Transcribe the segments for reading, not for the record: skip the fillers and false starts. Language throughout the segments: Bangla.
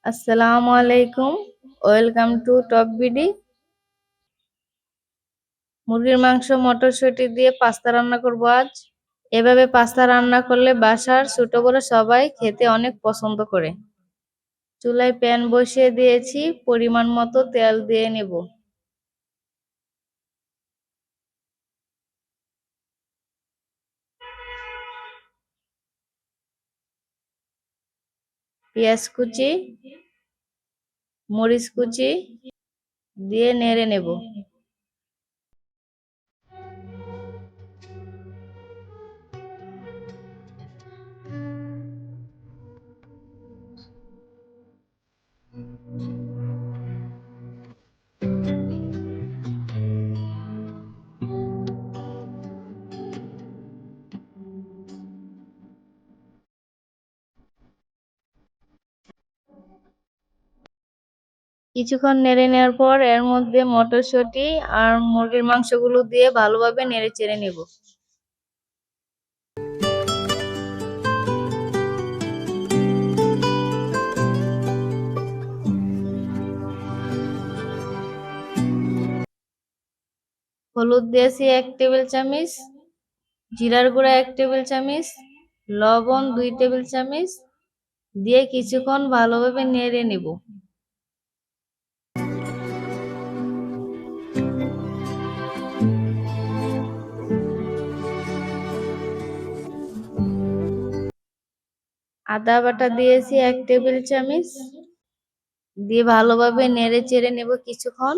আসসালামু আলাইকুম। Welcome to top BD. মুরগির মাংস মটরশুঁটি দিয়ে পাস্তা রান্না করব আজ। এভাবে পাস্তা রান্না করলে বাসার ছোট বড় সবাই খেতে অনেক পছন্দ করে। চুলায় প্যান বসিয়ে দিয়েছি, পরিমাণ মতো তেল দিয়ে নেব। পেঁয়াজ কুচি, মরিচ কুচি দিয়ে নেড়ে নেব। কিছুক্ষণ নেড়ে নেওয়ার পর এর মধ্যে মটরশুঁটি আর মুরগির মাংসগুলো দিয়ে ভালোভাবে নেড়ে চেড়ে নেব। হলুদ দিয়েছি 1 টেবিল চামচ, জিরার গুঁড়া 1 টেবিল চামচ, লবণ 2 টেবিল চামচ দিয়ে কিছুক্ষণ ভালোভাবে নেড়ে নেব। আদা বাটা দিয়েছি 1 টেবিল চামচ দিয়ে ভালোভাবে নেড়ে চেড়ে নেব কিছুক্ষণ।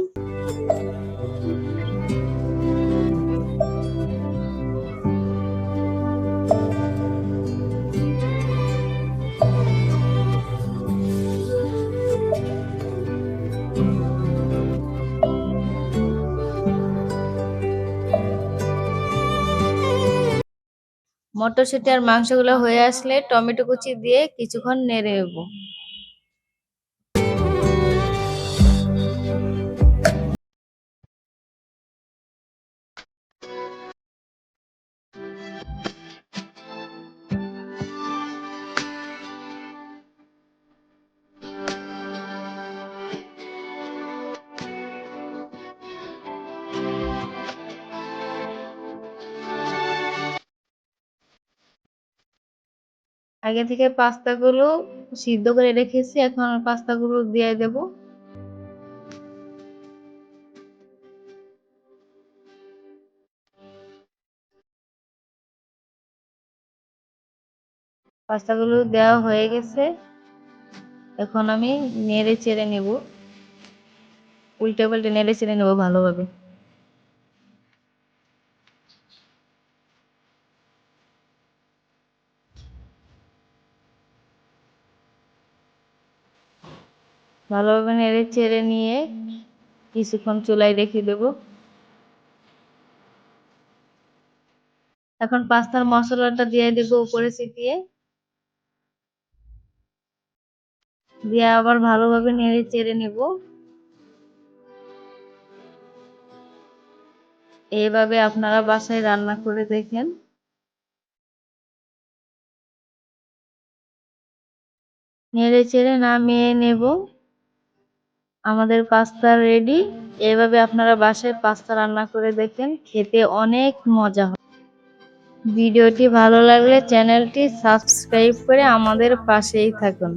মটরশুঁটি আর মাংসগুলো হয়ে আসলে টমেটো কুচি দিয়ে কিছুক্ষণ নেড়ে নেব। আগে থেকে পাস্তাগুলো সিদ্ধ করে রেখেছি, এখন পাস্তাগুলো দিয়ে দেব। পাস্তাগুলো দেওয়া হয়ে গেছে, এখন আমি নেড়ে চেড়ে নেব, উল্টে পাল্টে নেড়ে চেড়ে নেব ভালোভাবে। ভালোভাবে নেড়ে চেড়ে নিয়ে কিছুক্ষণ চুলায় রেখে দেব। এখন পাস্তার মশলাটা দিয়ে দেব উপরে ছিটিয়ে, দিয়ে আবার ভালোভাবে নেড়ে চেড়ে নেব। এইভাবে আপনারা বাসায় রান্না করে দেখেন। নেড়ে চেড়ে নামিয়ে নেব। আমাদের পাস্তা রেডি। এভাবে আপনারা বাসায় পাস্তা রান্না করে দেখেন, খেতে অনেক মজা হয়। ভিডিওটি ভালো লাগলে চ্যানেলটি সাবস্ক্রাইব করে আমাদের পাশেই থাকুন।